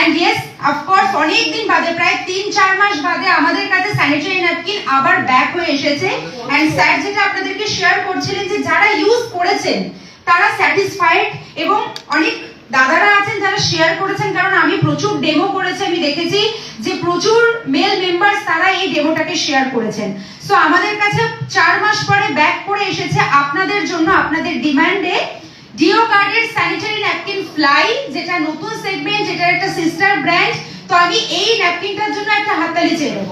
And yes of course অনেক দিন বাদে, প্রায় 3-4 মাস বাদে আমাদের কাছে স্যানিটারি ন্যাপকিন আবার ব্যাক হয়ে এসেছে। এন্ড স্যার যেটা আপনাদেরকে শেয়ার করছিলেন যে যারা ইউজ করেছেন তারা স্যাটিসফাইড, এবং অনেক দাদারা আছেন যারা শেয়ার করেছেন, কারণ আমি প্রচুর ডেমো করেছি, আমি দেখেছি যে প্রচুর মেল মেম্বার্স তারা এই ডেমোটাকে শেয়ার করেছেন। সো আমাদের কাছে 4 মাস পরে ব্যাক করে এসেছে আপনাদের জন্য, আপনাদের ডিমান্ডে ডিও গার্ডের স্যানিটারি ন্যাপকিন ফ্লাই, যেটা নতুন সেগমেন্ট, যেটা একটা সিস্টার ব্র্যান্ড। তো আমি এই ন্যাপকিনটার জন্য একটা হাততালি চেয়ে নেব।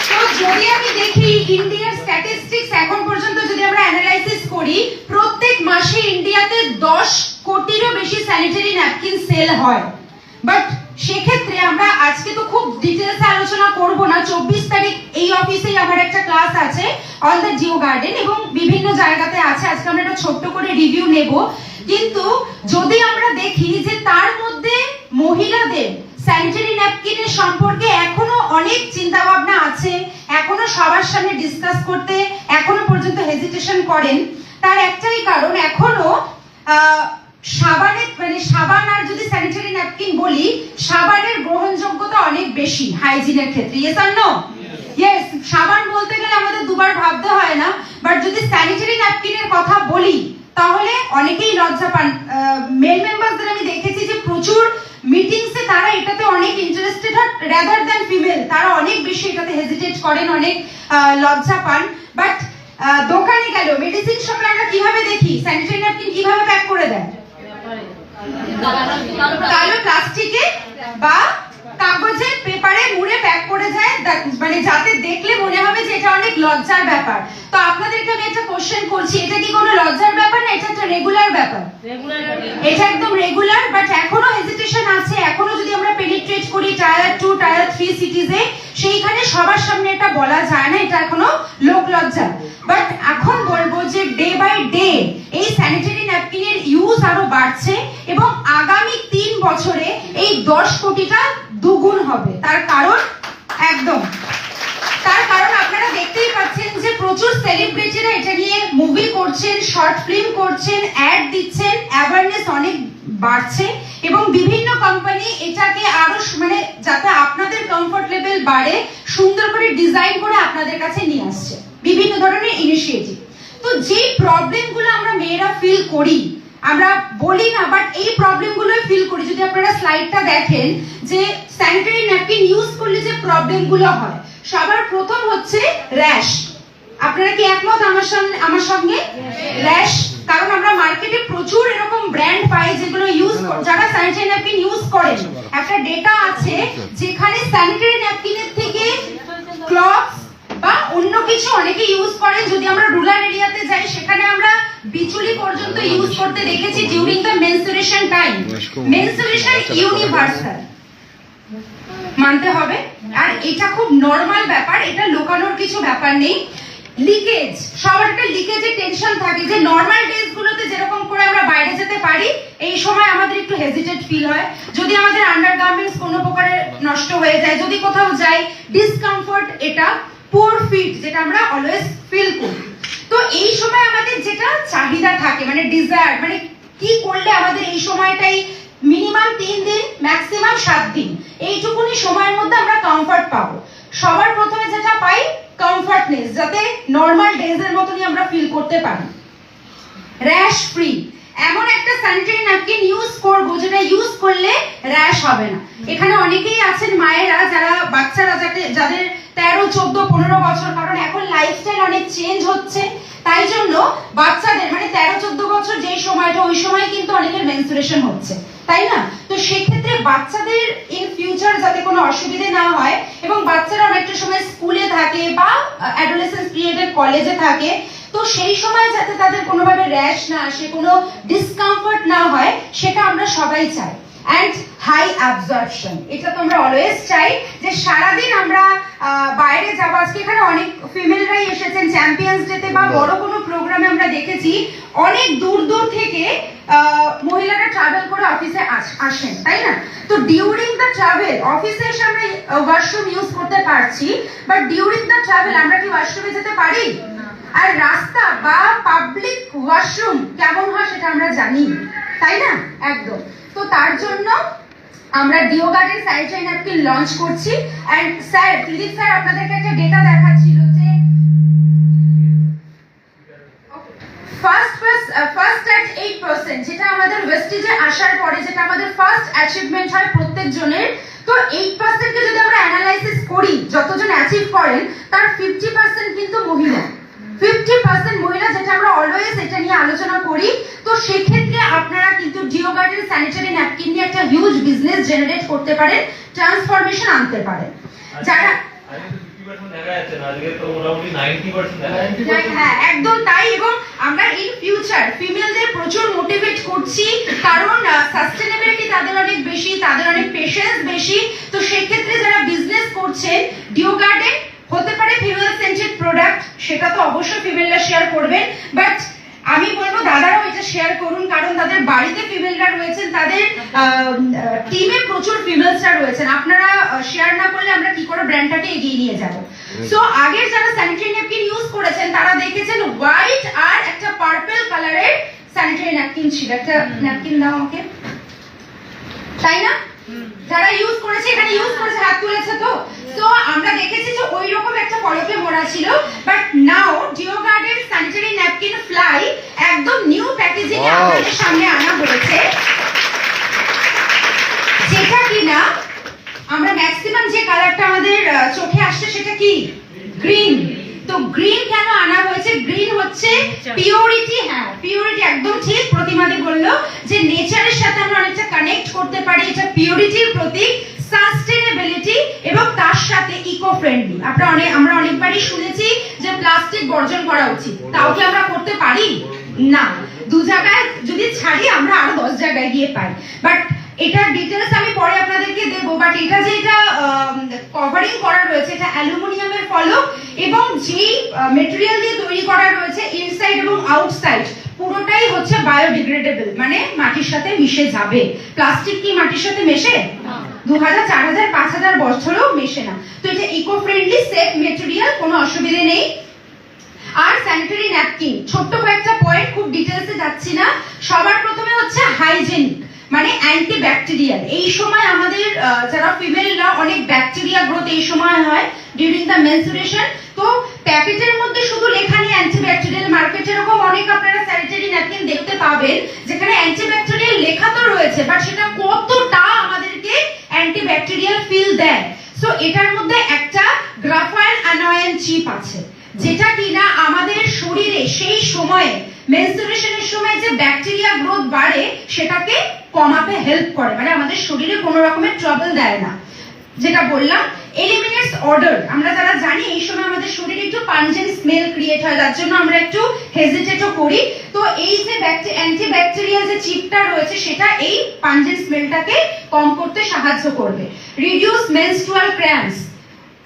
তো যদি আমি দেখি ইন্ডিয়ার স্ট্যাটিস্টিক্স এখন পর্যন্ত যদি আমরা অ্যানালাইসিস করি, প্রত্যেক মাসে ইন্ডিয়াতে 10 কোটিরও বেশি স্যানিটারি ন্যাপকিন সেল হয়। বাট সেক্ষেত্রে আমরা আজকে তো খুব ডিটেলসে আলোচনা করব না। 24 তারিখ এই অফিসেই আমার একটা ক্লাস আছে অন দ্য ডিও গার্ডেন, এবং বিভিন্ন জায়গাতে আছে। আজকে আমরা একটা ছোট্ট করে রিভিউ নেব। কিন্তু যদি আমরা দেখি যে তার মধ্যে মহিলাদের স্যানিটারি ন্যাপকিনের সম্পর্কে এখনো অনেক চিন্তা ভাবনা আছে, এখনো সবার সামনে ডিসকাস করতে এখনো পর্যন্ত হেজিটেশন করেন, তার একটাই কারণ এখনো সাবান আর যদি স্যানিটারি ন্যাপকিন বলি, সাবানের গ্রহণযোগ্যতা অনেক বেশি হাইজিনের ক্ষেত্রে। ইয়েস আর নো? ইয়েস, সাবান বলতে গেলে আমাদের দুবার ভাবতে হয় না, বাট যদি স্যানিটারি ন্যাপকিনের কথা বলি তাহলে অনেকেই লজ্জা পান। মেল মেম্বারদের আমি দেখেছি যে প্রচুর মিটিংসে তারা এটাতে অনেক ইন্টারেস্টেড হয়, রাদার দ্যান ফিমেল, তারা অনেক বেশি এটাতে হেজিটেট করেন, অনেক লজ্জা পান। বাট দোকানে গেল, মেডিসিন শপে আমরা কিভাবে দেখি স্যানিটারি ন্যাপকিন কিভাবে প্যাক করে দেয়? কালো প্লাস্টিকে বা কাগজে পেপারে মুড়ে প্যাক করে যায়, মানে যাতে দেখলে মনে হবে যে এটা অনেক লজ্জার ব্যাপার। তো আপনাদেরকে আমি একটা কোশ্চেন করছি, এটা কি কোনো লজ্জার ব্যাপার না, এটা একটা রেগুলার ব্যাপার? এটা একদম রেগুলার। বাট এখনো হেজিটেশন আছে। এখনো যদি আমরা পেনিট্রেট করি টায়ার 2 টায়ার 3 সিটিজে, সেইখানে সবার সামনে এটা বলা যায় না, এটা এখনো লোক লজ্জা। বাট এখন বলবো যে ডে বাই ডে এই স্যানিটারি ন্যাপকিনের ইউজ আরো বাড়ছে, এবং আগামী 3 বছরে এই 10 কোটিটা দুগুণ হবে। তার কারণ আপনারা দেখতেই পাচ্ছেন যে প্রচুর সেলিব্রিটিরা এটা নিয়ে মুভি করছেন, শর্ট ফিল্ম করছেন, অ্যাড দিচ্ছেন, অ্যাওয়ারনেস অনেক বাড়ছে, এবং বিভিন্ন কোম্পানি এটাকে আরো যাতে আপনাদের কমফর্ট লেভেল বাড়ে, সুন্দর করে ডিজাইন করে আপনাদের কাছে নিয়ে আসছে বিভিন্ন ধরনের ইনিশিয়েটিভ। তো যে প্রবলেমগুলো আমরা মেয়েরা ফিল করি, আমরা বলি না, বাট এই প্রবলেমগুলোই ফিল করি। যদি আপনারা স্লাইডটা দেখেন যে স্যানিটারি ন্যাপকিন ইউজ করলে যে প্রবলেমগুলো হয়, সবার প্রথম হচ্ছে র্যাশ। আপনারা কি একমত আমার সঙ্গে? র্যাশ, কারণ আমরা মার্কেটে প্রচুর এরকম ব্র্যান্ড পাই যেগুলো যারা স্যানিটারি ন্যাপকিন ইউজ করেন, একটা ডেটা আছে যেখানে স্যানিটারি ন্যাপকিনের থেকে ক্লথস বা অন্য কিছু অনেকে ইউজ করেন। যদি আমরা রুরাল এরিয়াতে যাই, সেখানে আমরা বিচুলি পর্যন্ত ইউজ করতে দেখেছি during the menstruation time. Menstruation universal, মানতে হবে, আর এটা খুব নরমাল ব্যাপার, এটা লুকানোর কিছু ব্যাপার নেই। লিকেজ, সবার একটা লিকেজের টেনশন থাকে যে নরমাল ডেজ গুলোতে যেরকম করে আমরা বাইরে যেতে পারি, এই সময় আমাদের একটু হেজিটেট ফিল হয়। যদি আমাদের আন্ডারগার্মেন্টস কোনো প্রকারে নষ্ট হয়ে যায়, যদি কোথাও যাই, ডিসকমফর্ট, এটা পোর ফিট যেটা আমরা অলওয়েজ ফিল করি। তো এই সময় আমাদের যেটা চাহিদা থাকে, মানে ডিজায়ার, মানে কি করলে আমাদের এই সময়টাই মিনিমাম 3 দিন, ম্যাক্সিমাম 7 দিন, এইটুকুনি সময়ের মধ্যে আমরা কমফর্ট পাবো। সবার প্রথমে যেটা পাই কমফর্টনেস, যাতে নরমাল ডেজ এর মতনই আমরা ফিল করতে পারি। র্যাশ ফ্রি, এমন একটা স্যানিটারি ন্যাপকিন ইউজ করবো যেটা ইউজ করলে র্যাশ হবে না। এখানে অনেকেই আছেন মায়েরা, যারা বাচ্চারা যাদের 13, 14, 15 বছর, কারণ এখন লাইফস্টাইল অনেক চেঞ্জ হচ্ছে, তাই জন্য বাচ্চাদের 13, 14 বছর যেই সময়টা, ওই সময় কিন্তু অনেকের মেনস্ট্রুয়েশন হচ্ছে, তাই না? তো সেক্ষেত্রে বাচ্চাদের ইন ফিউচার যাতে কোনো অসুবিধে না হয়, এবং বাচ্চারা অনেকটা সময় স্কুলে থাকে বা অ্যাডোলেসেন্স পিরিয়ডে কলেজে থাকে, তো সেই সময় যাতে তাদের কোনোভাবে র্যাশ না আসে, কোনো ডিসকমফর্ট না হয়, সেটা আমরা সবাই চাই। অ্যান্ড হাই অ্যাবজর্পশন, এটা তো আমরা অলওয়েজ চাই যে সারাদিন আমরা বাইরে যাবো। আজকে এখানে অনেক ফিমেলরাই এসেছেন চ্যাম্পিয়ন্স ডেতে বা বড় কোনো প্রোগ্রামে, আমরা দেখেছি অনেক দূর দূর থেকে মহিলারা ট্রাভেল করে অফিসে আসেন, তাই না? তো ডিউরিং দ্য ট্রাভেল, অফিসে এসে আমরা ওয়াশরুম ইউজ করতে পারছি, বাট ডিউরিং দ্য ট্রাভেল আমরা কি ওয়াশরুমে যেতে পারি? আর রাস্তা বা পাবলিক ওয়াশরুম কেমন হয় সেটা আমরা জানি। তাই না? একদম। তো তার জন্য আমরা Deo garden sanitary napkin launch করছি। এন্ড স্যার, দিলীপ স্যার আপনাদেরকে একটা ডেটা দেখাচ্ছিল যে ফার্স্ট অ্যাট 8%, যেটা আমাদের ওয়েস্টেজে আসার পরে যেটা আমাদের ফার্স্ট অ্যাচিভমেন্ট হয় প্রত্যেক জনের। তো 8% কে যদি আমরা অ্যানালাইসিস করি, যতজন অ্যাচিভ করেন তার 50% কিন্তু মহিলা, 50% মহিলা, যেটা আমরা অলওয়েজ এটা নিয়ে আলোচনা করি। তো সেক্ষেত্রে আপনারা কিন্তু ডিও গার্ডেন স্যানিটারি ন্যাপকিন নিয়ে একটা হিউজ বিজনেস জেনারেট করতে পারেন, ট্রান্সফরমেশন আনতে পারেন। যারা হ্যাঁ একদম তাই। এবং আমরা ইন ফিউচার ফিমেলদের প্রচুর মোটিভেট করছি, কারণ সাস্টেনেবিলিটি তাদের অনেক বেশি, তাদের অনেক পেশেন্স বেশি। তো সেক্ষেত্রে যারা বিজনেস করছেন, ডিও গার্ডেন হতে পারে ফিমেল সেন্ট্রিক প্রোডাক্ট, সেটা তো অবশ্যই ফিমেলরা শেয়ার করবেন, বাট আমি বলবো দাদারাও এটা শেয়ার করুন, কারণ তাদের বাড়িতে ফিমেলরা রয়েছেন, তাদের টিমে প্রচুর ফিমেলসরা রয়েছেন। আপনারা শেয়ার না করলে আমরা কি করে ব্র্যান্ডটাকে এগিয়ে নিয়ে যাব? সো আগের যারা স্যানিটারি ন্যাপকিন ইউজ করেছেন তারা দেখেছেন হোয়াইট আর একটা পার্পল কালারের স্যানিটারি ন্যাপকিন ছিল। একটা ন্যাপকিন দাও আমাকে, তাই না? যারা ইউজ করেছে, এখানে ইউজ করেছে হাত তুলেছে তো। সো আমরা দেখেছি যে ওই রকম একটা ফলকে মোড়া ছিল, but now Deo garden sanitary napkin fly একদম নিউ প্যাকেজিং এ আপনাদের সামনে আনা হয়েছে, যেটা কিনা আমরা ম্যাক্সিমাম যে কালারটা আমাদের চোখে আসছে সেটা কি গ্রিন। তো গ্রিন কেন আনা হয়েছে? গ্রিন হচ্ছে পিওরিটি। হ্যাঁ পিওরিটি একদম ঠিক, প্রতিমাদি বললো যে নেচারের সাথে আমরা অনেকটা কানেক্ট করতে পারি, এটা পিওরিটির প্রতীক, সাস্টেনেবিলিটি এবং তার সাথে ইকো ফ্রেন্ডলি। আমরা অনেকবারই শুনেছি যে প্লাস্টিক বর্জন করা উচিত, তাও কি আমরা করতে পারি না? 2 জায়গায় যদি ছাড়ি আমরা আরো 10 জায়গায় গিয়ে পাই। বাট এটার ডিটেলস আমি পরে আপনাদেরকে দেবো। বাট এটা যে এটা কভারিং করা রয়েছে এটা অ্যালুমিনিয়ামের ফলক, এবং যেই মেটেরিয়াল দিয়ে তৈরি করা রয়েছে ইনসাইড এবং আউটসাইড পুরোটাই হচ্ছে বায়োডিগ্রেডেবল, মানে মাটির সাথে মিশে যাবে। প্লাস্টিক কি মাটির সাথে মেশে? 2000, 4000, 5000 বছরেও মেশে না। তো এটা ইকো ফ্রেন্ডলি, সেফ মেটেরিয়াল, কোনো অসুবিধা নেই। আর স্যানিটারি ন্যাপকিন, ছোট্ট কয়েকটা পয়েন্ট, খুব ডিটেলসে যাচ্ছি না। সবার প্রথমে হচ্ছে হাইজেনিক, মানে অ্যান্টিব্যাকটেরিয়াল। এই সময় আমাদের যারা ফিমেলরা অনেক ব্যাকটেরিয়া গ্রোথ এই সময় হয় ডিউরিং দ্য মেনস্ট্রুয়েশন। তো প্যাকেটের মধ্যে শুধু লেখা নেই অ্যান্টিব্যাকটেরিয়াল, মার্কেটে এরকম অনেক আপনারা স্যানিটারি ন্যাপকিন দেখতে পাবেন যেখানে অ্যান্টিব্যাকটেরিয়াল লেখা তো রয়েছে, বাট সেটা কতটা আমাদেরকে অ্যান্টিব্যাকটেরিয়াল ফিল দেয়। সো এটার মধ্যে একটা গ্রাফাইন অ্যানোয়েন চিপ আছে, যেটা কিনা আমাদের শরীরে সেই সময়ে মেনস্ট্রুয়েশনের সময় যে ব্যাকটেরিয়া গ্রোথ বাড়ে সেটাকে কমাতে হেল্প করে, মানে আমাদের শরীরে কোনো রকমের ট্রাবল দেয় না। যেটা বললাম এলিমিনেটস অডর। আমরা যারা জানি এই সময় আমাদের শরীরে একটু পাঞ্জেন্ট স্মেল ক্রিয়েট হয়, যার জন্য আমরা একটু হেজিটেটও করি। তো এই যে অ্যান্টিব্যাকটেরিয়াল যে চিপটা রয়েছে সেটা এই পাঞ্জেন্ট স্মেলটাকে কম করতে সাহায্য করবে। রিডিউস মেনস্ট্রুয়াল ক্র্যাম্পস,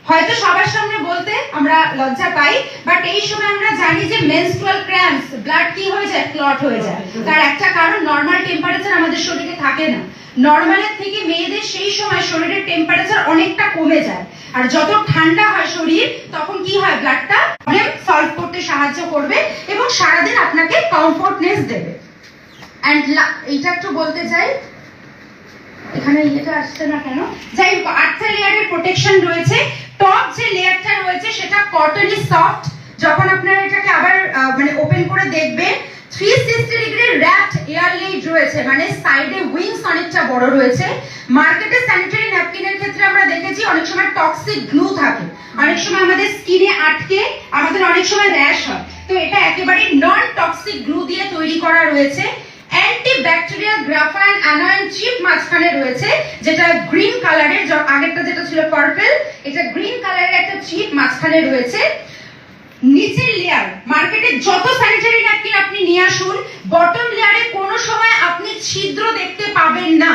হয়তো সবার সামনে বলতে আমরা লজ্জা পাই, বাট এই সময় আমরা জানি যে মেনস্ট্রুয়াল ক্র্যাম্পস, ব্লাড কি হয়ে যায়, ক্লট হয়ে যায়। তার একটা কারণ নরমাল টেম্পারেচার আমাদের শরীরে থাকে না। নরমালের থেকে মেয়েদের সেই সময় শরীরের টেম্পারেচার অনেকটা কমে যায়, আর যত ঠান্ডা হয় শরীর তখন কি হয়, ব্লাডটা প্রবলেম সলভ করতে সাহায্য করবে এবং সারাদিন আপনাকে কমফোর্টনেস দেবে। এন্ড এইটা একটু বলতে চাই, এখানে এটা আসছে না কেন, যাই হোক 8টা লেয়ারের প্রোটেকশন রয়েছে। টপ যে লেয়ারটা রয়েছে সেটা কটনি সফট, যখন আপনারা এটাকে আবার মানে ওপেন করে দেখবেন 360 ডিগ্রি র‍্যাপড এয়ার লেড রয়েছে, মানে সাইডে উইংস অনেকটা বড় রয়েছে। মার্কেটে স্যানিটারি ন্যাপকিনের ক্ষেত্রে আমরা দেখেছি অনেক সময় টক্সিক গ্লু থাকে, অনেক সময় আমাদের স্কিনে আটকে আমাদের অনেক সময় র্যাশ হয়। তো এটা একেবারে নন টক্সিক গ্লু দিয়ে তৈরি করা রয়েছে। অ্যান্টিব্যাকটেরিয়াল গ্রাফাইন অ্যানোয়েন চিপ মাঝখানে রয়েছে, যেটা গ্রিন কালারের, আগেরটা যেটা ছিল পার্পল, এটা গ্রিন কালারের একটা চিপ মাঝখানে রয়েছে। নিচের লেয়ার, মার্কেটে যত স্যানিটারি ন্যাপকিন আপনি নিয়ে আসুন, বটম লেয়ারে কোনো সময় আপনি ছিদ্র দেখতে পাবেন না।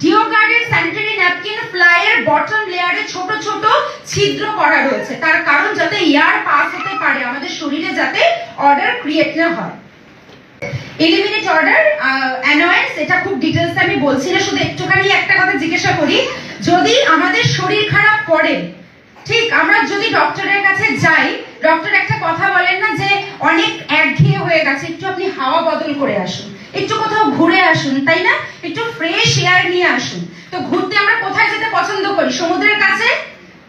ডিও গার্ডেন স্যানিটারি ন্যাপকিন ফ্লাইয়ের বটম লেয়ারে ছোট ছোট ছিদ্র করা রয়েছে, তার কারণ যাতে এয়ার পাস হতে পারে, আমাদের শরীরে যাতে অর্ডার ক্রিয়েট না হয়। এলিমিনেট অর্ডার অ্যানোয়েন্স, এটা খুব ডিটেলসে আমি বলছি না, শুধু একটুখানি একটা কথা জিজ্ঞাসা করি, যদি আমাদের শরীর খারাপ করে, ঠিক আমরা যদি ডক্টরের কাছে যাই, ডক্টর একটা কথা বলেন না যে অনেক একঘেয়ে হয়ে গেছে, একটু আপনি হাওয়া বদল করে আসুন, একটু কোথাও ঘুরে আসুন। তো ঘুরতে আমরা কোথায় যেতে পছন্দ করি? সমুদ্রের কাছে,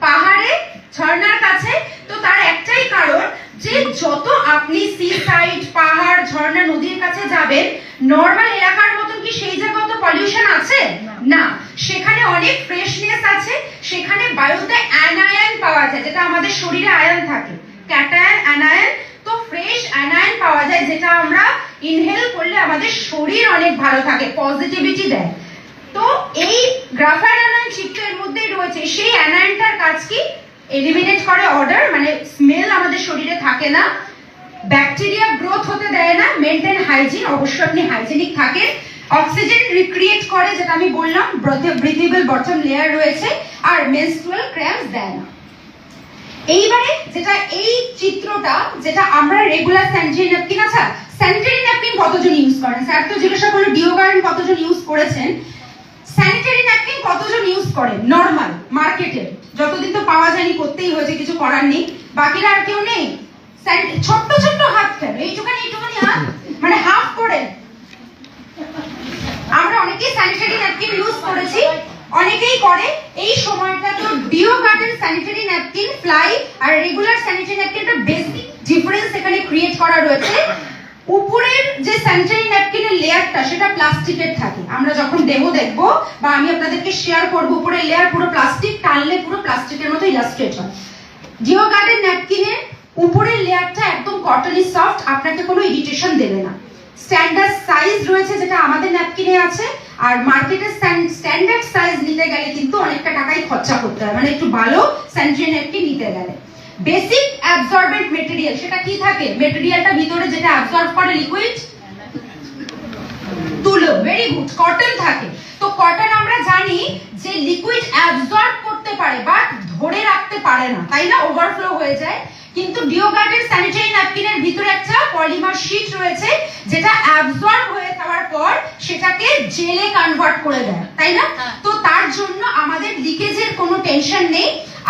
পাহাড়ে, ঝর্ণার কাছে। তো তার একটাই কারণ যে যত আপনি সি সাইড, পাহাড়, ঝর্ণা, নদীর কাছে যাবেন, নর্মাল এলাকার মতন কি সেই জায়গায় তো পলিউশন আছে না, সেখানে অনেক ফ্রেশনেস আছে, সেখানে বায়ুতে অ্যানায়ন পাওয়া যায়, যেটা আমাদের শরীরে আয়ন থাকে, ক্যাটায়ন, অ্যানায়ন। তো ফ্রেশ অ্যানায়ন পাওয়া যায়, যেটা আমরা ইনহেল করলে আমাদের শরীর অনেক ভালো থাকে, পজিটিভিটি দেয়। তো এই গ্রাফাইট অ্যানায়ন চিত্র এর মধ্যেই রয়েছে। সেই অ্যানায়নটার কাজ কি? এলিমিনেট করে অর্ডার, মানে স্মেল আমাদের শরীরে থাকে না, ব্যাকটেরিয়া গ্রোথ হতে দেয় না, মেনটেন হাইজিন, অবশ্যই আপনি হাইজিনিক থাকেন, অক্সিজেন রিক্রিয়েট করে, যেটা আমি বললাম, ব্রিথেবল বটম লেয়ার রয়েছে, আর মেনস্ট্রুয়াল ক্র্যাম্পস দেয় না। এইবারে যেটা এই চিত্রটা, যেটা আমরা রেগুলার স্যানিটারি ন্যাপকিন, আচ্ছা স্যানিটারি ন্যাপকিন কতজন ইউজ করেন? স্যার তো জিজ্ঞাসা করলো ডিওডোরেন্ট কতজন ইউজ করেছেন, স্যানিটারি ন্যাপকিন কতজন ইউজ করেন নরমাল মার্কেটে? যতদিন তো পাওয়া যায়নি, করতেই হয়েছে, কিছু করার নেই। বাকিরা আর কেউ নেই? ছোট্ট ছোট্ট হাত কেন? এইটুখানি এইটুখানি হাত, মানে হাফ করে। আমরা অনেকেই স্যানিটারি ন্যাপকিন ইউজ করেছি, অনেকেই করে। এই সময়টা তো ডিও গার্ডেন স্যানিটারি ন্যাপকিন, ফ্লাই আর রেগুলার স্যানিটারি ন্যাপকিনটা বেসিক ডিফারেন্স এখানে ক্রিয়েট করা রয়েছে। উপরের যে স্যানিটারি ন্যাপকিনের লেয়ারটা, সেটা প্লাস্টিকের থাকে। আমরা যখন ডেমো দেখবো বা আমি আপনাদেরকে শেয়ার করব, উপরের লেয়ার পুরো প্লাস্টিক, টানলে পুরো প্লাস্টিকের মতো ইলাস্ট্রেট হয়। ডিও গার্ডেন ন্যাপকিনের উপরের লেয়ারটা একদম কটনি সফট, আপনাকে কোনো ইরিটেশন দেবে না। স্ট্যান্ডার্ড সাইজ রয়েছে, যেটা আমাদের ন্যাপকিনে আছে, আর মার্কেটে স্ট্যান্ডার্ড সাইজ নিতে গেলে কিন্তু অনেকটা টাকাই খরচা করতে হয়, মানে একটু ভালো স্যানিটারি ন্যাপকিন নিতে গেলে। বেসিক অ্যাবজর্বেন্ট মেটেরিয়াল, সেটা কি থাকে? মেটেরিয়ালটা ভিতরে যেটা অ্যাবজর্ব করে লিকুইড, তুলো, ভেরি গুড, কটন থাকে। তো কটন আমরা জানি যে লিকুইড অ্যাবজর্ব করতে পারে, বাট ধরে রাখতে পারে না, তাই না? ওভারফ্লো হয়ে যায়। কিন্তু ডিও গার্ডেন স্যানিটারি ন্যাপকিনের ভিতরে একটা পলিমার শীট রয়েছে, যেটা অ্যাবজর্ব হয়ে যাওয়ার পর সেটাকে জেলে কনভার্ট করে দেয়, তাই না? তো তার জন্য আমাদের লিকেজের কোনো টেনশন নেই।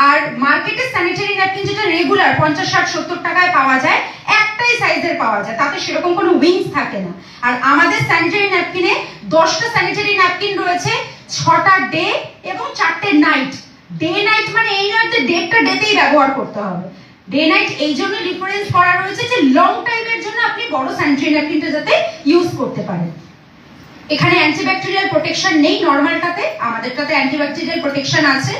আর মার্কেটে স্যানিটারি ন্যাপকিন যেটা রেগুলার 50, 60, 70 টাকায় পাওয়া যায়, একটাই সাইজের পাওয়া যায়, তাতে সেরকম কোনো উইংস থাকে না। আর আমাদের স্যানিটারি ন্যাপকিনে 10টা স্যানিটারি ন্যাপকিন রয়েছে, 6টা ডে এবং 4টে নাইট। ডে নাইট মানে এই নয় যে ডেটটা ডেতেই ব্যবহার করতে হবে, ডে নাইট এই জন্য ডিফারেন্স করা রয়েছে যে লং টাইমের জন্য আপনি বড় স্যানিটারি ন্যাপকিনটা যাতে ইউজ করতে পারেন। এখানে অ্যান্টিব্যাকটেরিয়াল প্রোটেকশন নেই নরমালটাতে, আমাদেরটাতে অ্যান্টিব্যাকটেরিয়াল প্রোটেকশন আছে।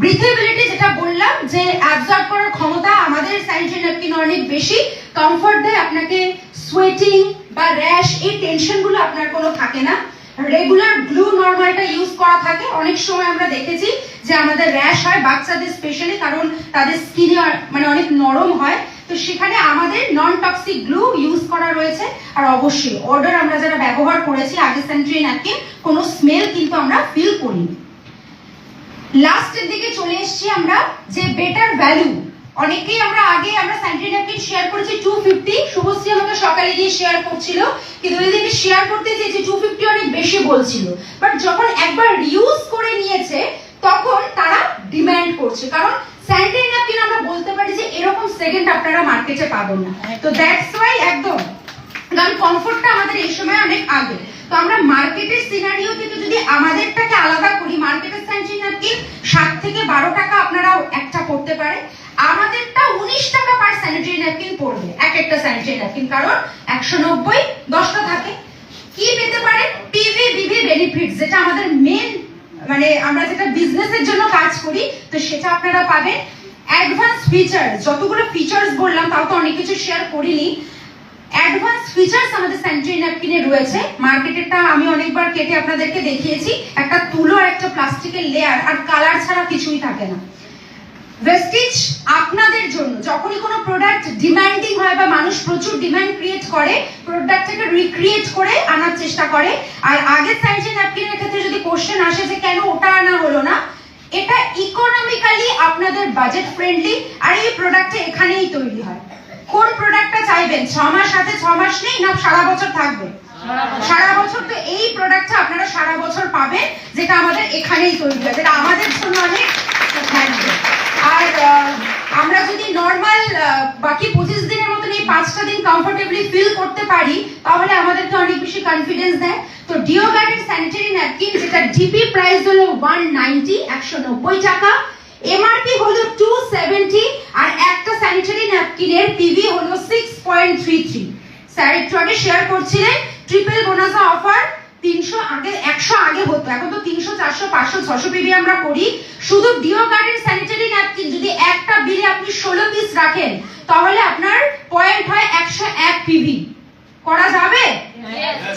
ব্রিথেবিলিটি যেটা বললাম, যে অ্যাবজর্ব করার ক্ষমতা আমাদের স্যানিটারি ন্যাপকিন অনেক বেশি, কমফর্ট দেয় আপনাকে, সোয়েটিং বা র্যাশ এই টেনশনগুলো আপনার কোনো থাকে না। রেগুলার গ্লু নরমালটা ইউজ করা থাকে। অনেক সময় আমরা দেখেছি যে আমাদের র্যাশ হয় বাচ্চাদের স্পেশালি, কারণ তাদের স্কিনে মানে অনেক নরম হয়, তো সেখানে আমাদের নন টক্সিক গ্লু ইউজ করা রয়েছে। আর অবশ্যই অর্ডার আমরা যারা ব্যবহার করেছি আগে স্যানিটারি ন্যাপকিন, কোনো স্মেল কিন্তু আমরা ফিল করিনি। লাস্টের দিকে চলে এসেছি আমরা, যে বেটার ভ্যালু। অনেকেই আমরা স্যানিটারি ন্যাপকিন শেয়ার করেছি 250, শুভশ্রী আমাকে সকালে গিয়ে শেয়ার করছিল, কিন্তু ওই দিকে শেয়ার করতে চেয়েছি 250 অনেক বেশি বলছিল, বাট যখন একবার রিউজ করে নিয়েছে তখন তারা ডিমান্ড করছে, কারণ স্যানিটারি ন্যাপকিন আমরা বলতে পারি যে এরকম সেকেন্ড আপনারা মার্কেটে পাবেন না। তো দ্যাটস ওয়াই একদম, কারণ কমফোর্টটা আমাদের এই সময় অনেক আগে। তো আমরা মার্কেটের সিনারিও থেকে যদি আমাদেরটাকে আলাদা করি, মার্কেটের স্যানিটারি ন্যাপকিন 7 থেকে 12 টাকা আপনারাও একটা পড়তে পারে, আমাদেরটা 19 টাকা পার স্যানিটারি ন্যাপকিন পড়বে এক একটা স্যানিটারি ন্যাপকিন, কারণ 190 10টা থাকে। কি পেতে পারেন? পিভি বিভি বেনিফিটস, যেটা আমাদের মেন, মানে আমরা যেটা বিজনেসের জন্য কাজ করি, তো সেটা আপনারা পাবেন। অ্যাডভান্স ফিচার, যতগুলো ফিচার্স বললাম তাও তো অনেক কিছু শেয়ার করিনি। অ্যাডভান্স ফিচার্স আমাদের স্যানিটারি ন্যাপকিনে রয়েছে। মার্কেটেরটা আমি অনেকবার কেটে আপনাদেরকে দেখিয়েছি, একটা তুলো আর একটা প্লাস্টিকের লেয়ার, আর কালার ছাড়া কিছুই থাকে না। ভেস্টিজ আপনাদের জন্য, যখনই কোনো প্রোডাক্ট ডিমান্ডিং হয় বা মানুষ প্রচুর ডিমান্ড ক্রিয়েট করে, প্রোডাক্টটাকে রিক্রিয়েট করে আনার চেষ্টা করে। আর আগের স্যানিটারি ন্যাপকিনের ক্ষেত্রে যদি কোশ্চেন আসে যে কেন ওটা আনা হলো না, এটা ইকোনমিক্যালি আপনাদের বাজেট ফ্রেন্ডলি, আর এই প্রোডাক্টটা এখানেই তৈরি হয়। কোন প্রোডাক্টটা চাইবেন? 6 মাস আছে, 6 মাস নেই, না সারা বছর থাকবে? সারা বছর। তো এই প্রোডাক্টটা আপনারা সারা বছর পাবেন, যেটা আমাদের এখানেই তৈরি হয়, যেটা আমাদের জন্য অনেক থাকবে। আর আমরা যদি নর্মাল বাকি 25 দিনের মতন এই 5টা দিন কমফোর্টেবলি ফিল করতে পারি তাহলে আমাদেরকে অনেক বেশি কনফিডেন্স দেয়। তো ডিও গার্ডেন স্যানিটারি ন্যাপকিন, যেটা ডিপি প্রাইস হলো 190 টাকা, এমআরপি হলো 270, আর একটা স্যানিটারি ন্যাপকিনের পিভি হলো 6.33। স্যার একটু আগে শেয়ার করছিলেন ট্রিপল বোনাসা অফার 300 আগে 100 আগে হতো, এখন তো 300 400 500 600 পিভি আমরা করি। শুধু ডিও গার্ডেন স্যানিটারি ন্যাপকিন যদি একটা বিলে আপনি 16 পিস রাখেন তাহলে আপনার পয়েন্ট হয় 101 পিভি। করা যাবে?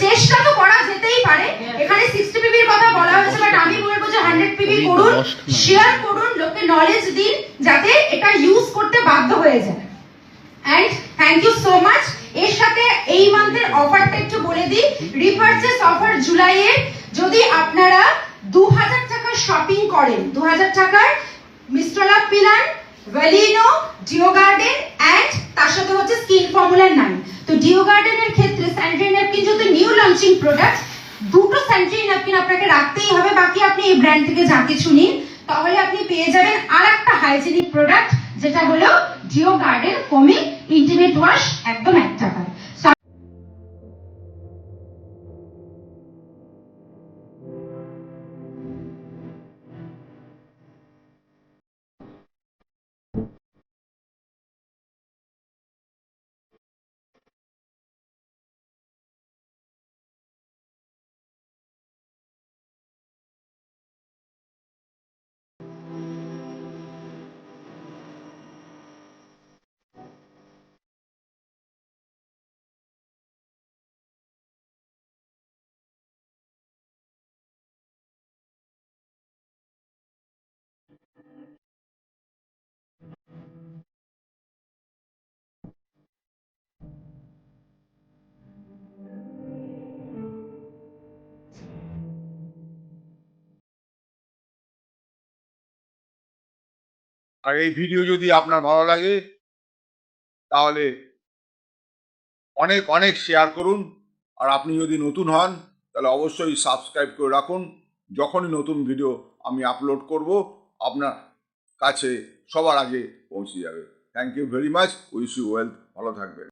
চেষ্টা তো করা যেতেই পারে। এখানে 60 পিভির কথা বলা হয়েছে, বাট আমি বলবো যে 100 পিভি করুন, শেয়ার করুন, লোকে নলেজ দিন যাতে এটা ইউজ করতে বাধ্য হয়ে যায়। And thank you so much. এর সাথে এই মান্থের অফারটা একটু বলে দিই, রিপারচেস অফার জুলাইয়ের, যদি আপনারা 2000 টাকার শপিং করেন, 2000 টাকার মিস্ট্রালা পিলান, ভ্যালিনো, ডিও গার্ডেন এন্ড তার সাথে হচ্ছে স্কিন ফর্মুলা 9। তো ডিও গার্ডেনের ক্ষেত্রে স্যানিটারি ন্যাপকিন যেহেতু নিউ লঞ্চিং প্রোডাক্ট, দুটো স্যানিটারি ন্যাপকিন আপনাকে রাখতেই হবে, বাকি আপনি এই ব্র্যান্ড থেকে যা কিছু নিন তাহলে আপনি পেয়ে যাবেন আরেকটা হাইজিনিক প্রোডাক্ট যেটা হলো Deo Garden foaming intimate wash, একদম 1 টাকায়। আর এই ভিডিও যদি আপনার ভালো লাগে তাহলে অনেক অনেক শেয়ার করুন। আর আপনি যদি নতুন হন তাহলে অবশ্যই সাবস্ক্রাইব করে রাখুন। যখনই নতুন ভিডিও আমি আপলোড করব আপনার কাছে সবার আগে পৌঁছে যাবে। Thank you very much. Wish you wealth. ভালো থাকবেন।